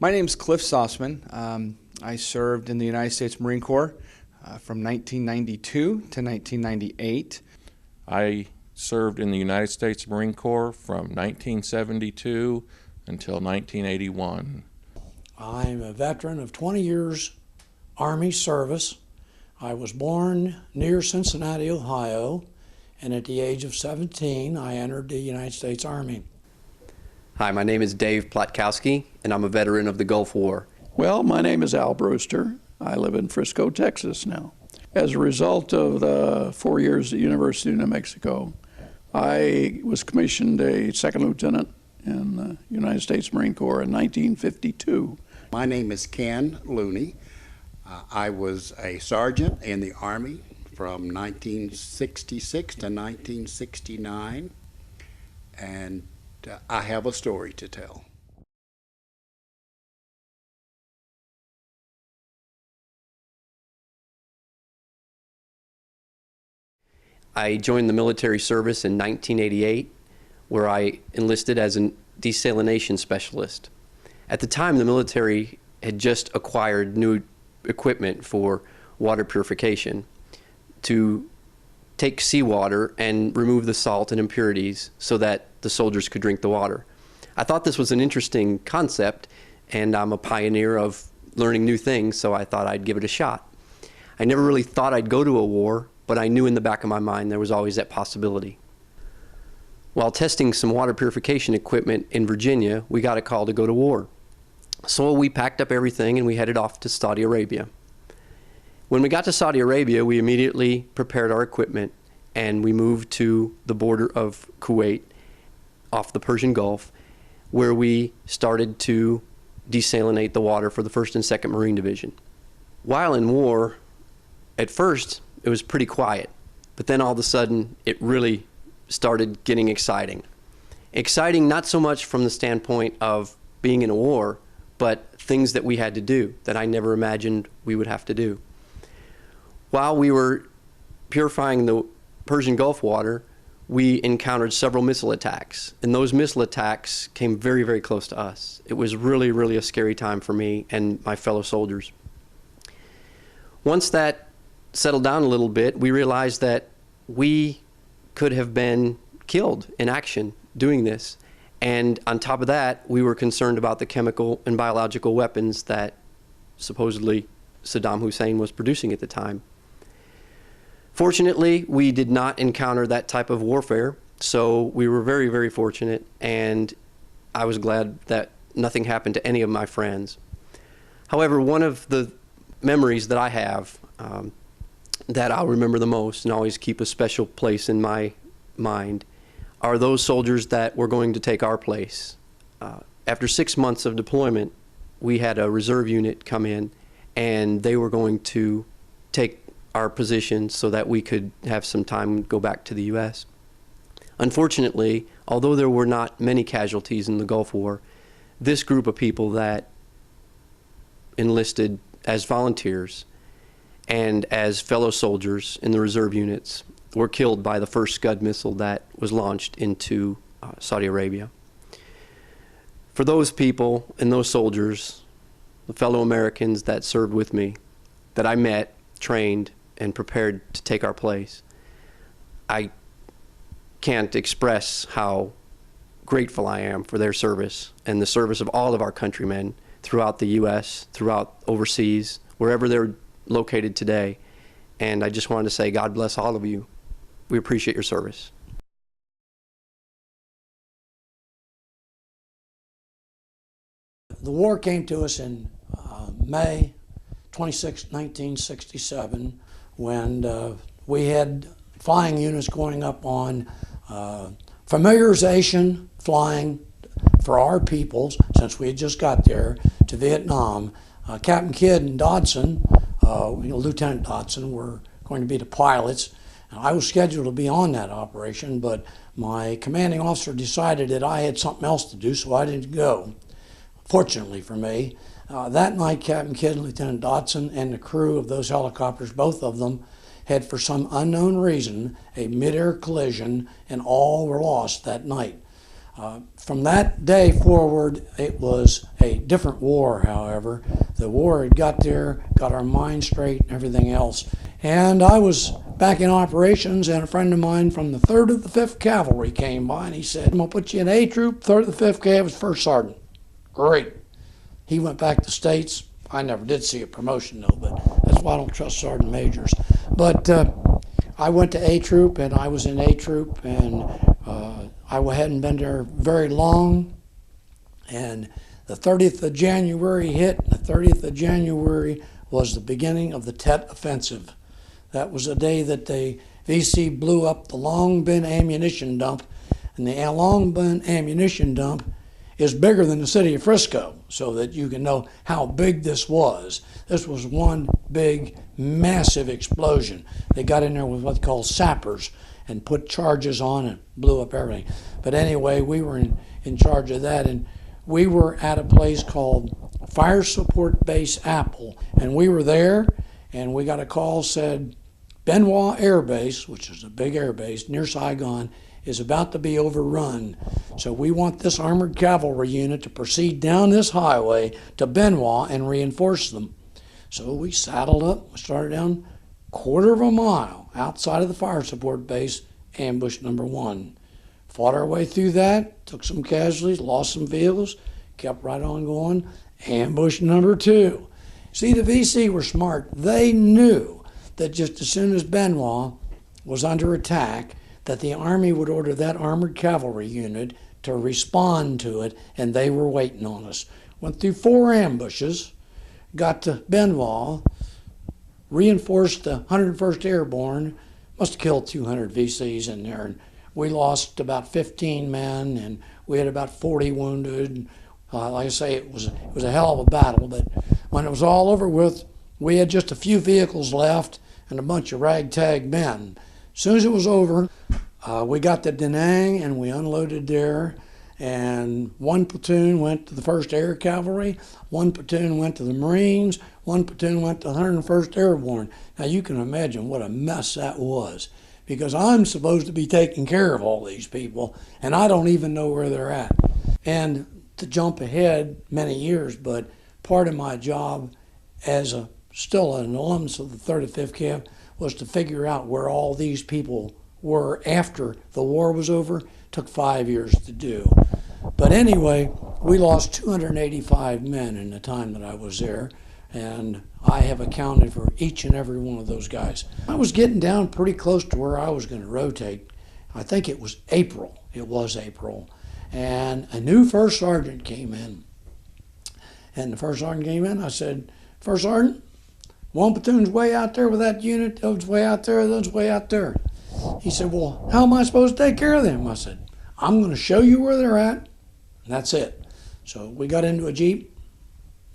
My name's Cliff Sossman. I served in the United States Marine Corps from 1992 to 1998. I served in the United States Marine Corps from 1972 until 1981. I'm a veteran of 20 years Army service. I was born near Cincinnati, Ohio, and at the age of 17, I entered the United States Army. Hi, my name is Dave Platkowski, and I'm a veteran of the Gulf War. Well, my name is Al Brewster. I live in Frisco, Texas now. As a result of the 4 years at the University of New Mexico, I was commissioned a second lieutenant in the United States Marine Corps in 1952. My name is Ken Looney. I was a sergeant in the Army from 1966 to 1969, and I have a story to tell. I joined the military service in 1988, where I enlisted as a desalination specialist. At the time, the military had just acquired new equipment for water purification to take seawater and remove the salt and impurities so that the soldiers could drink the water. I thought this was an interesting concept, and I'm a pioneer of learning new things, so I thought I'd give it a shot. I never really thought I'd go to a war, but I knew in the back of my mind there was always that possibility. While testing some water purification equipment in Virginia, we got a call to go to war. So we packed up everything and we headed off to Saudi Arabia. When we got to Saudi Arabia, we immediately prepared our equipment and we moved to the border of Kuwait off the Persian Gulf, where we started to desalinate the water for the 1st and 2nd Marine Division. While in war, at first it was pretty quiet, but then all of a sudden it really started getting exciting. Exciting not so much from the standpoint of being in a war, but things that we had to do that I never imagined we would have to do. While we were purifying the Persian Gulf water, we encountered several missile attacks, and those missile attacks came very, very close to us. It was really, really a scary time for me and my fellow soldiers. Once that settled down a little bit, we realized that we could have been killed in action doing this. And on top of that, we were concerned about the chemical and biological weapons that supposedly Saddam Hussein was producing at the time. Fortunately, we did not encounter that type of warfare, so we were very, very fortunate, and I was glad that nothing happened to any of my friends. However, one of the memories that I have that I'll remember the most and always keep a special place in my mind are those soldiers that were going to take our place. After 6 months of deployment, we had a reserve unit come in, and they were going to take our position so that we could have some time and go back to the U.S. Unfortunately, although there were not many casualties in the Gulf War, this group of people that enlisted as volunteers and as fellow soldiers in the reserve units were killed by the first Scud missile that was launched into Saudi Arabia. For those people and those soldiers, the fellow Americans that served with me, that I met, trained, and prepared to take our place, I can't express how grateful I am for their service and the service of all of our countrymen throughout the U.S., throughout overseas, wherever they're located today. And I just wanted to say, God bless all of you. We appreciate your service. The war came to us in May 26, 1967, when we had flying units going up on familiarization flying for our peoples, since we had just got there, to Vietnam. Captain Kidd and Dodson, Lieutenant Dodson, were going to be the pilots. I was scheduled to be on that operation, but my commanding officer decided that I had something else to do, so I didn't go. Fortunately for me, that night Captain Kidd and Lieutenant Dodson and the crew of those helicopters, both of them, had for some unknown reason a mid-air collision, and all were lost that night. From that day forward, it was a different war, however. The war had got there, got our minds straight and everything else. And I was back in operations, and a friend of mine from the 3rd of the 5th Cavalry came by, and he said, I'm going to put you in A Troop, 3rd of the 5th Cav was First Sergeant. Great. He went back to the States. I never did see a promotion, though, but that's why I don't trust Sergeant Majors. But I went to A Troop, and I was in A Troop, and I hadn't been there very long, and the 30th of January hit. The 30th of January was the beginning of the Tet Offensive. That was the day that the VC blew up the Long Bin ammunition dump, and the Long Bin ammunition dump is bigger than the city of Frisco, so that you can know how big this was. This was one big, massive explosion. They got in there with what they call sappers and put charges on and blew up everything. But anyway, we were in charge of that, and we were at a place called Fire Support Base Apple, and we were there, and we got a call, said Benoit Air Base, which is a big air base near Saigon, is about to be overrun. So we want this armored cavalry unit to proceed down this highway to Benoit and reinforce them. So we saddled up, we started down a quarter of a mile outside of the fire support base, ambush number 1. Fought our way through that, took some casualties, lost some vehicles, kept right on going, ambush number 2. See, the VC were smart. They knew that just as soon as Benoit was under attack, that the Army would order that armored cavalry unit to respond to it, and they were waiting on us. Went through 4 ambushes, got to Benoit, reinforced the 101st Airborne, must have killed 200 VCs in there, and we lost about 15 men, and we had about 40 wounded. Like I say, it was a hell of a battle, but when it was all over with, we had just a few vehicles left and a bunch of ragtag men. As soon as it was over, we got to Da Nang and we unloaded there, and 1 platoon went to the 1st Air Cavalry, 1 platoon went to the Marines, 1 platoon went to the 101st Airborne. Now you can imagine what a mess that was, because I'm supposed to be taking care of all these people, and I don't even know where they're at. And to jump ahead many years, but part of my job as still an alumnus of the 35th Cav was to figure out where all these people were after the war was over. Took 5 years to do. But anyway, we lost 285 men in the time that I was there, and I have accounted for each and every one of those guys. I was getting down pretty close to where I was going to rotate. I think it was April. It was April. And a new first sergeant came in. And the first sergeant came in, I said, First Sergeant, 1 platoon's way out there with that unit, those way out there, those way out there. He said, well, how am I supposed to take care of them? I said, I'm going to show you where they're at, and that's it. So we got into a Jeep,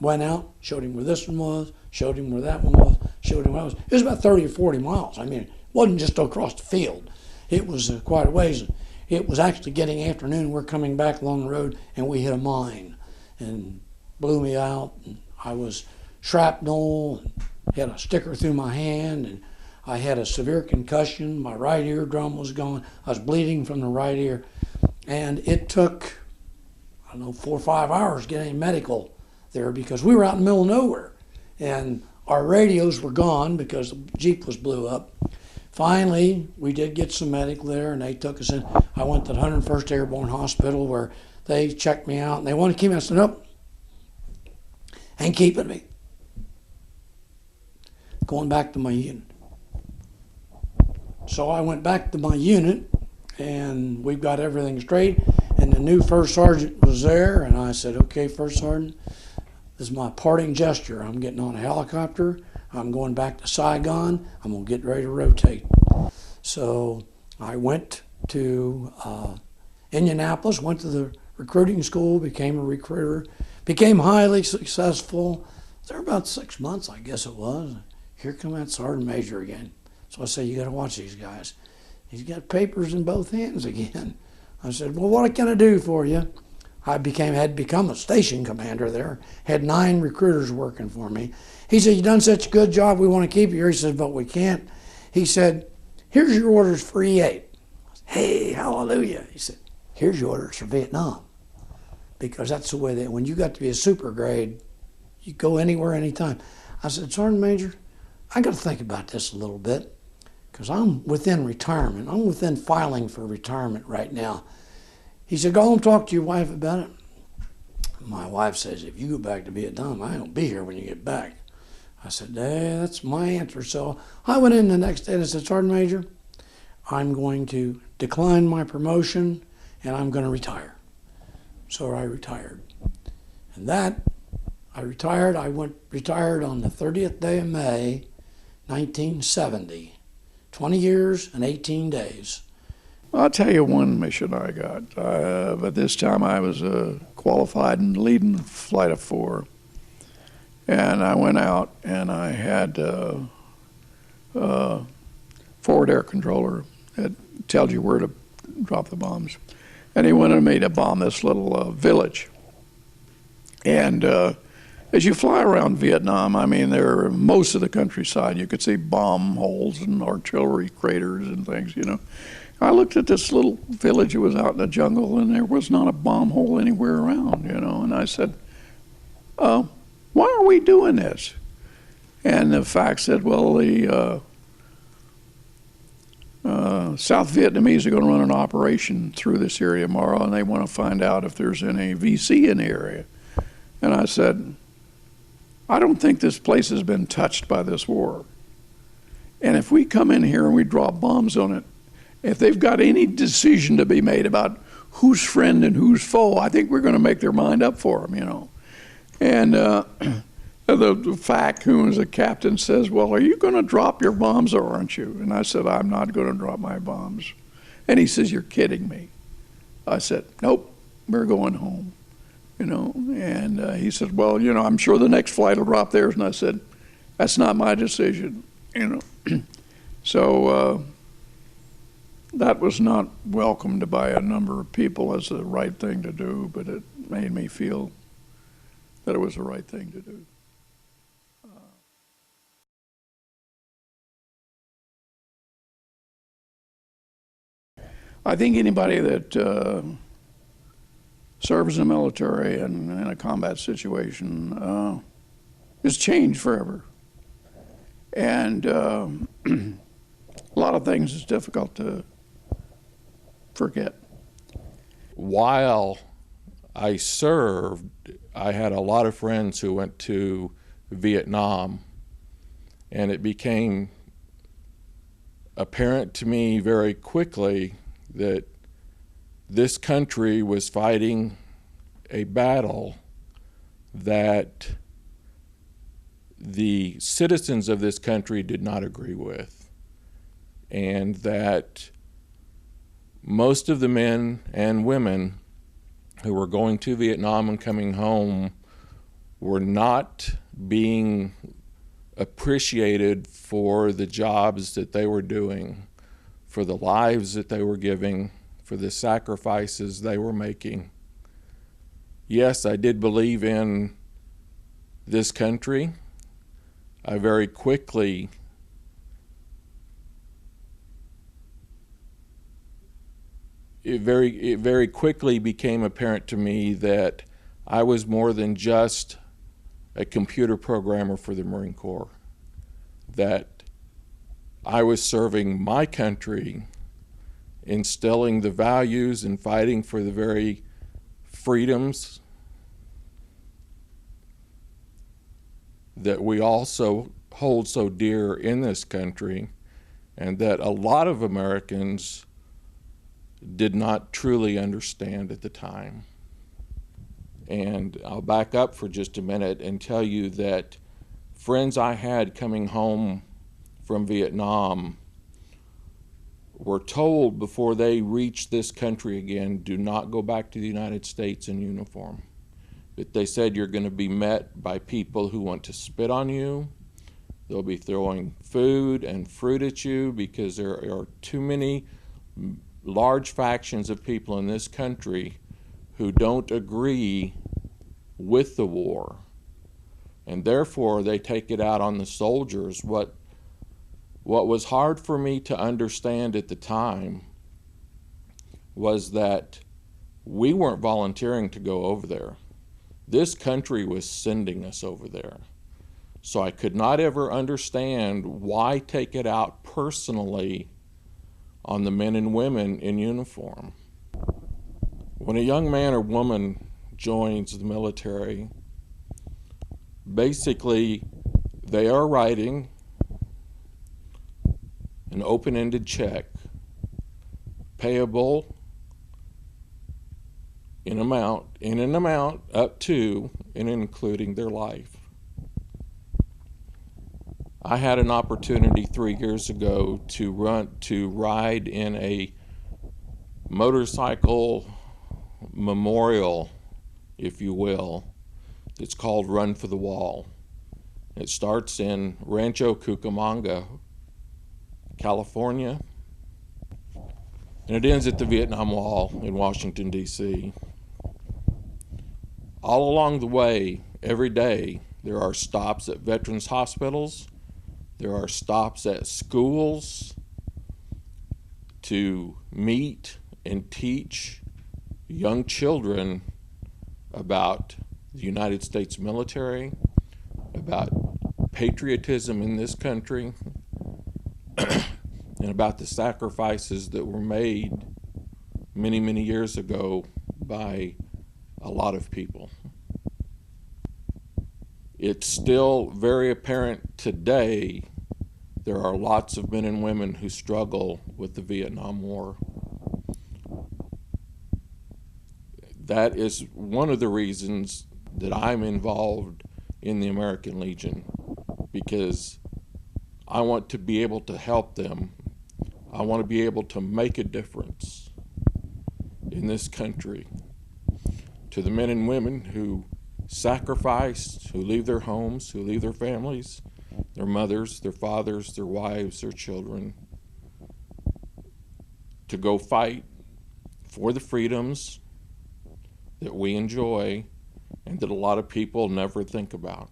went out, showed him where this one was, showed him where that one was, showed him where I was. It was about 30 or 40 miles. I mean, it wasn't just across the field. It was quite a ways. It was actually getting afternoon. We're coming back along the road, and we hit a mine and blew me out. And I was shrapnel, and had a sticker through my hand, and I had a severe concussion. My right eardrum was gone. I was bleeding from the right ear. And it took, I don't know, 4 or 5 hours getting medical there, because we were out in the middle of nowhere. And our radios were gone because the Jeep was blew up. Finally, we did get some medical there, and they took us in. I went to the 101st Airborne Hospital, where they checked me out, and they wanted to keep me. I said, nope, ain't keeping me. Going back to my unit. So I went back to my unit, and we've got everything straight, and the new first sergeant was there, and I said, okay, First Sergeant, this is my parting gesture. I'm getting on a helicopter. I'm going back to Saigon. I'm going to get ready to rotate. So I went to Indianapolis, went to the recruiting school, became a recruiter, became highly successful. There about 6 months, I guess it was. Here come that sergeant major again. So I said, you got to watch these guys. He's got papers in both hands again. I said, well, what can I do for you? I had become a station commander there, had 9 recruiters working for me. He said, you've done such a good job, we want to keep you here. He said, but we can't. He said, here's your orders for E8. I said, hey, hallelujah. He said, here's your orders for Vietnam. Because that's the way that when you got to be a super grade, you go anywhere, anytime. I said, Sergeant Major, I got to think about this a little bit because I'm within retirement. I'm within filing for retirement right now. He said, go home and talk to your wife about it. My wife says, if you go back to Vietnam, I won't be here when you get back. I said, that's my answer. So I went in the next day and I said, Sergeant Major, I'm going to decline my promotion and I'm going to retire. So I retired. And I retired. I retired on the 30th day of May, 1970. 20 years and 18 days. I'll tell you one mission I got. But this time I was qualified and leading a flight of 4. And I went out and I had a forward air controller that tells you where to drop the bombs. And he wanted me to bomb this little village. And as you fly around Vietnam, I mean, most of the countryside, you could see bomb holes and artillery craters and things, you know. I looked at this little village that was out in the jungle, and there was not a bomb hole anywhere around, you know. And I said, why are we doing this? And the fact said, well, the South Vietnamese are going to run an operation through this area tomorrow, and they want to find out if there's any VC in the area. And I said, I don't think this place has been touched by this war. And if we come in here and we drop bombs on it, if they've got any decision to be made about who's friend and who's foe, I think we're going to make their mind up for them, you know. And the FAC, who was a captain, says, well, are you going to drop your bombs or aren't you? And I said, I'm not going to drop my bombs. And he says, you're kidding me. I said, nope, we're going home, you know. And he said, well, you know, I'm sure the next flight will drop theirs. And I said, that's not my decision, you know. So that was not welcomed by a number of people as the right thing to do, but it made me feel that it was the right thing to do. I think anybody that serves in the military and in a combat situation is changed forever. And a lot of things is difficult to forget. While I served, I had a lot of friends who went to Vietnam, and it became apparent to me very quickly that this country was fighting a battle that the citizens of this country did not agree with, and that most of the men and women who were going to Vietnam and coming home were not being appreciated for the jobs that they were doing, for the lives that they were giving, for the sacrifices they were making. Yes, I did believe in this country. I very quickly it very quickly became apparent to me that I was more than just a computer programmer for the Marine Corps, that I was serving my country, instilling the values and fighting for the very freedoms that we also hold so dear in this country, and that a lot of Americans did not truly understand at the time. And I'll back up for just a minute and tell you that friends I had coming home from Vietnam were told before they reached this country again, do not go back to the United States in uniform. That they said you're going to be met by people who want to spit on you. They'll be throwing food and fruit at you because there are too many large factions of people in this country who don't agree with the war, and therefore they take it out on the soldiers. What was hard for me to understand at the time was that We weren't volunteering to go over there. This country was sending us over there. So I could not ever understand why take it out personally on the men and women in uniform. When a young man or woman joins the military, basically they are writing an open-ended check payable in an amount up to and including their life. I had an opportunity 3 years ago to ride in a motorcycle memorial, if you will. It's called Run for the Wall. It starts in Rancho Cucamonga, California, and it ends at the Vietnam Wall in Washington, D.C. All along the way, every day, there are stops at veterans hospitals, there are stops at schools to meet and teach young children about the United States military, about patriotism in this country, and about the sacrifices that were made many, many years ago by a lot of people. It's still very apparent today there are lots of men and women who struggle with the Vietnam War. That is one of the reasons that I'm involved in the American Legion, because I want to be able to help them. I want to be able to make a difference in this country to the men and women who sacrifice, who leave their homes, who leave their families, their mothers, their fathers, their wives, their children, to go fight for the freedoms that we enjoy and that a lot of people never think about.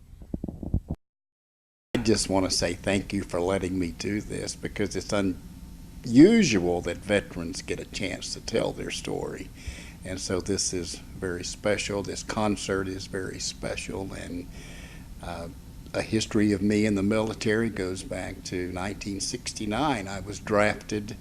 I just want to say thank you for letting me do this, because it's unusual that veterans get a chance to tell their story. And so this is very special. This concert is very special. And a history of me in the military goes back to 1969. I was drafted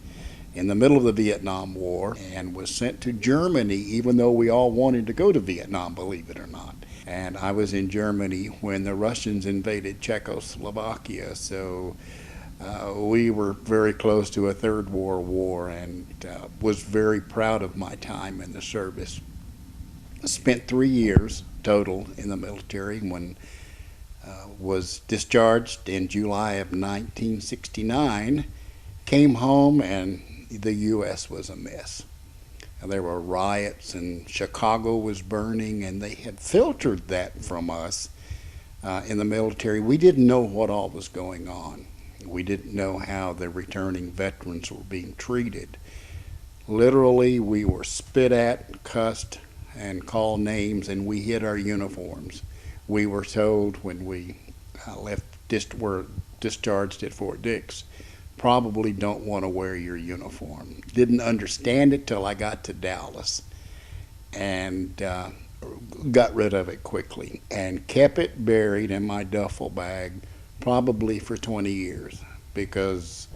in the middle of the Vietnam War and was sent to Germany, even though we all wanted to go to Vietnam, believe it or not. And I was in Germany when the Russians invaded Czechoslovakia, so we were very close to a Third World War, and was very proud of my time in the service. I spent 3 years total in the military, when was discharged in July of 1969, came home, and the U.S. was a mess. There were riots, and Chicago was burning, and they had filtered that from us in the military. We didn't know what all was going on. We didn't know how the returning veterans were being treated. Literally, we were spit at, cussed, and called names, and we hid our uniforms. We were told when we were discharged at Fort Dix, probably don't want to wear your uniform. Didn't understand it till I got to Dallas, and got rid of it quickly and kept it buried in my duffel bag probably for 20 years, because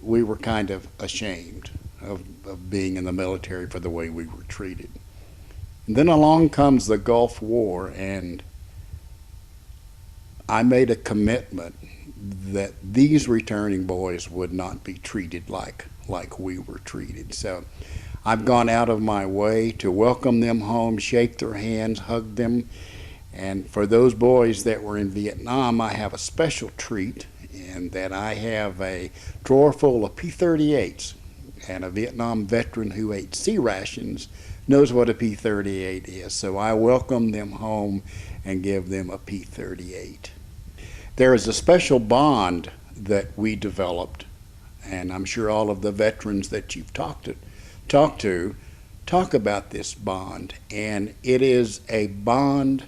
we were kind of ashamed of being in the military for the way we were treated. And then along comes the Gulf War, and I made a commitment that these returning boys would not be treated like we were treated. So I've gone out of my way to welcome them home, shake their hands, hug them. And for those boys that were in Vietnam, I have a special treat, in that I have a drawer full of P-38s. And a Vietnam veteran who ate C rations knows what a P-38 is. So I welcome them home and give them a P-38. There is a special bond that we developed, and I'm sure all of the veterans that you've talked to talk about this bond. And it is a bond,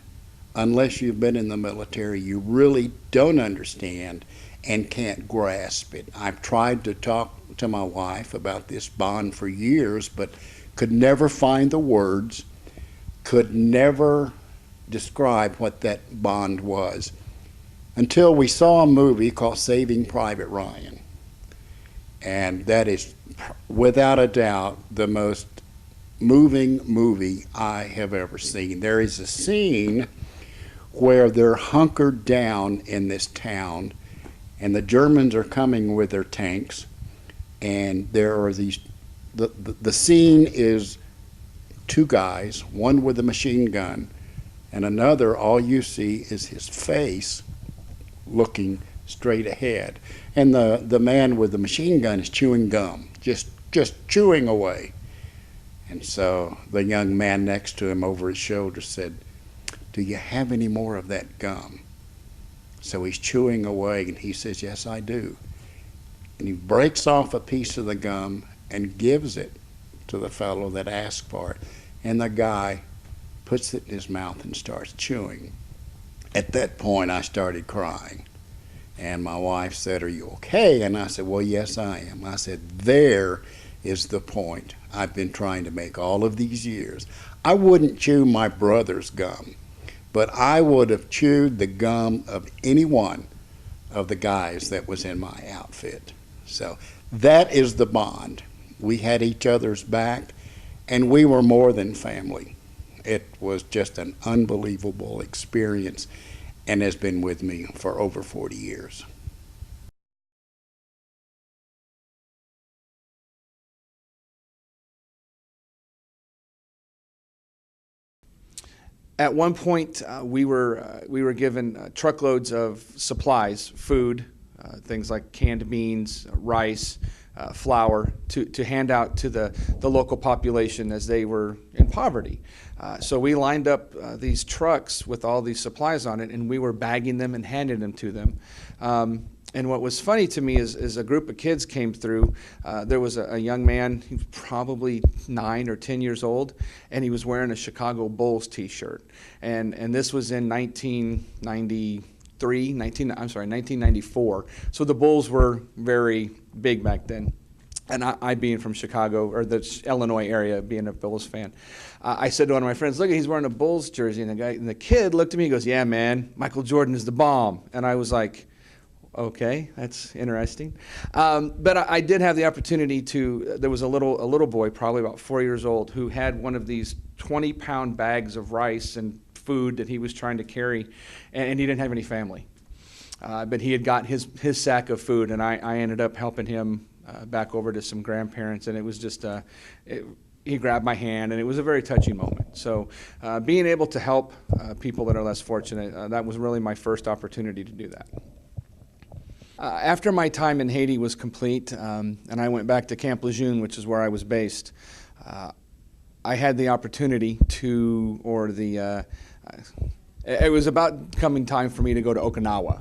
unless you've been in the military, you really don't understand and can't grasp it. I've tried to talk to my wife about this bond for years, but could never find the words, could never describe what that bond was, until we saw a movie called Saving Private Ryan. And that is, without a doubt, the most moving movie I have ever seen. There is a scene where they're hunkered down in this town, and the Germans are coming with their tanks, and there are these, the scene is two guys, one with a machine gun, and another, all you see is his face looking straight ahead. And the man with the machine gun is chewing gum, just chewing away. And so the young man next to him over his shoulder said, "Do you have any more of that gum?" So he's chewing away, and he says, "Yes, I do." And he breaks off a piece of the gum and gives it to the fellow that asked for it. And the guy puts it in his mouth and starts chewing. At that point, I started crying. And my wife said, "Are you okay?" And I said, "Well, yes, I am." I said, "There is the point I've been trying to make all of these years. I wouldn't chew my brother's gum, but I would have chewed the gum of any one of the guys that was in my outfit." So that is the bond. We had each other's back, and we were more than family. It was just an unbelievable experience, and has been with me for over 40 years. At one point, we were given truckloads of supplies, food, things like canned beans, rice, flour, to hand out to the local population as they were in poverty. So we lined up these trucks with all these supplies on it, and we were bagging them and handing them to them. And what was funny to me is a group of kids came through. There was a young man, he was probably 9 or 10 years old, and he was wearing a Chicago Bulls t-shirt. And this was in 1994. So the Bulls were very big back then. And I being from Chicago, or the Illinois area, being a Bulls fan, I said to one of my friends, "Look, he's wearing a Bulls jersey." And the kid looked at me and goes, "Yeah, man, Michael Jordan is the bomb." And I was like, okay, that's interesting. But I did have the opportunity there was a little boy, probably about 4 years old, who had one of these 20-pound bags of rice and food that he was trying to carry, and he didn't have any family. But he had got his sack of food, and I ended up helping him back over to some grandparents, and it was just, he grabbed my hand, and it was a very touching moment. So being able to help people that are less fortunate, that was really my first opportunity to do that. After my time in Haiti was complete, and I went back to Camp Lejeune, which is where I was based, I had the opportunity it was about coming time for me to go to Okinawa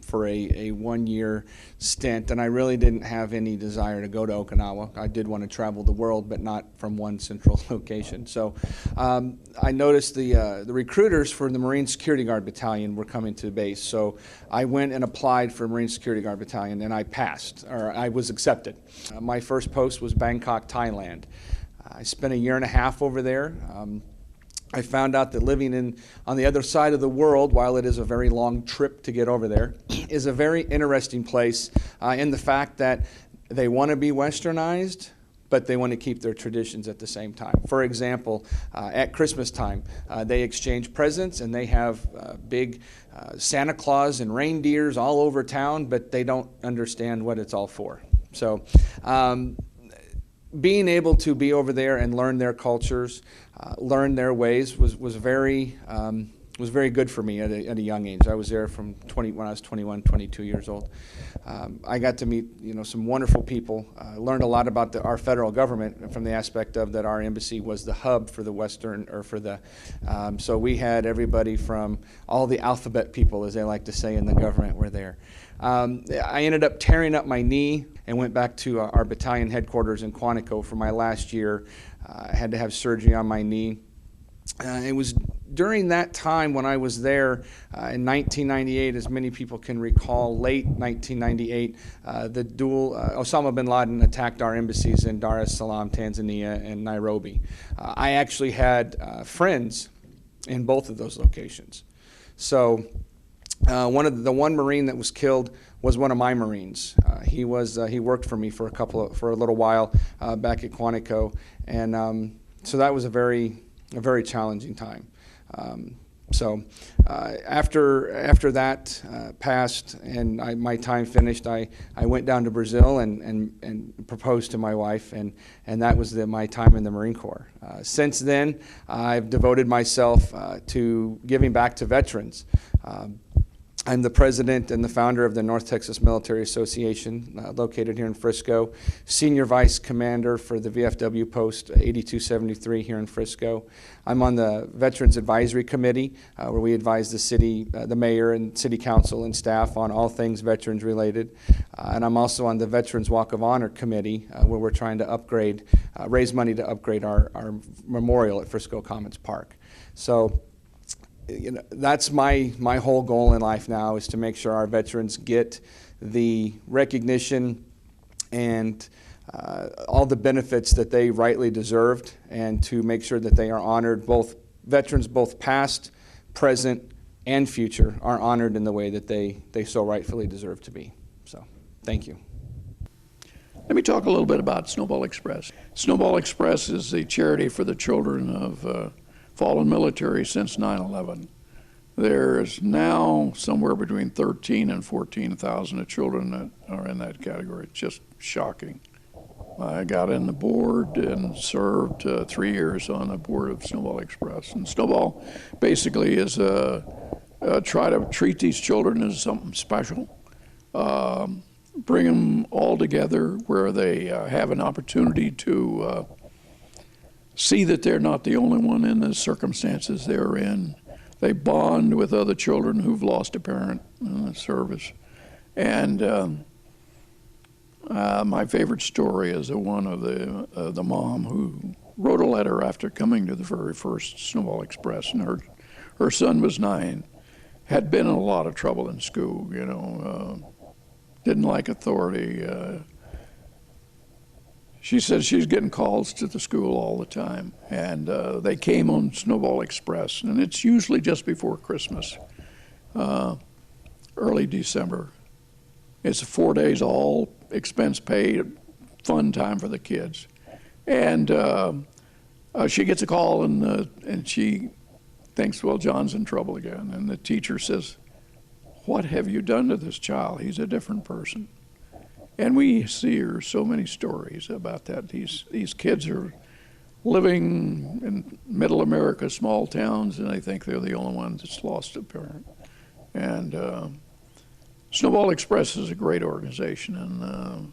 for a one-year stint, and I really didn't have any desire to go to Okinawa. I did want to travel the world, but not from one central location. So I noticed the recruiters for the Marine Security Guard Battalion were coming to the base. So I went and applied for Marine Security Guard Battalion, and I passed, or I was accepted. My first post was Bangkok, Thailand. I spent 1.5 years over there. I found out that living on the other side of the world, while it is a very long trip to get over there, is a very interesting place in the fact that they want to be westernized, but they want to keep their traditions at the same time. For example, at Christmas time, they exchange presents, and they have big Santa Claus and reindeers all over town, but they don't understand what it's all for. So being able to be over there and learn their cultures, learn their ways was very good for me at a young age. I was there from when I was 21, 22 years old. I got to meet some wonderful people. Learned a lot about our federal government from the aspect of that our embassy was the hub for the Western, or for the. So we had everybody from all the alphabet people, as they like to say in the government, were there. I ended up tearing up my knee and went back to our battalion headquarters in Quantico for my last year. I had to have surgery on my knee. It was during that time when I was there in 1998, as many people can recall, late 1998, Osama bin Laden attacked our embassies in Dar es Salaam, Tanzania, and Nairobi. I actually had friends in both of those locations. So the one Marine that was killed was one of my Marines. He worked for me for a little while back at Quantico, and so that was a very challenging time. After that passed and my time finished, I went down to Brazil and proposed to my wife, and that was my time in the Marine Corps. Since then, I've devoted myself to giving back to veterans. I'm the president and the founder of the North Texas Military Association, located here in Frisco, senior vice commander for the VFW post 8273 here in Frisco. I'm on the Veterans Advisory Committee, where we advise the city, the mayor and city council and staff on all things veterans related. And I'm also on the Veterans Walk of Honor Committee, where we're trying to raise money to upgrade our memorial at Frisco Commons Park. So, that's my whole goal in life now, is to make sure our veterans get the recognition and all the benefits that they rightly deserved, and to make sure that they are honored. Veterans, both past, present, and future, are honored in the way that they so rightfully deserve to be. So, thank you. Let me talk a little bit about Snowball Express. Snowball Express is a charity for the children of fallen military since 9/11. There's now somewhere between 13 and 14,000 children that are in that category. It's just shocking. I got in the board and served 3 years on the board of Snowball Express. And Snowball basically is try to treat these children as something special, bring them all together where they have an opportunity to see that they're not the only one in the circumstances they're in. They bond with other children who've lost a parent in the service. And my favorite story is the one of the mom who wrote a letter after coming to the very first Snowball Express, and her son was 9, had been in a lot of trouble in school, didn't like authority. She said she's getting calls to the school all the time, and they came on Snowball Express, and it's usually just before Christmas, early December. It's 4 days, all expense paid, fun time for the kids. And she gets a call, and she thinks, well, John's in trouble again. And the teacher says, what have you done to this child? He's a different person. And we hear so many stories about that. These kids are living in middle America, small towns, and they think they're the only ones that's lost a parent. And Snowball Express is a great organization, and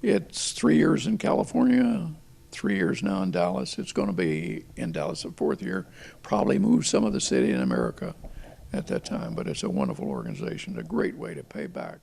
it's 3 years in California, 3 years now in Dallas. It's going to be in Dallas the 4th year, probably move some of the city in America at that time, but it's a wonderful organization, a great way to pay back.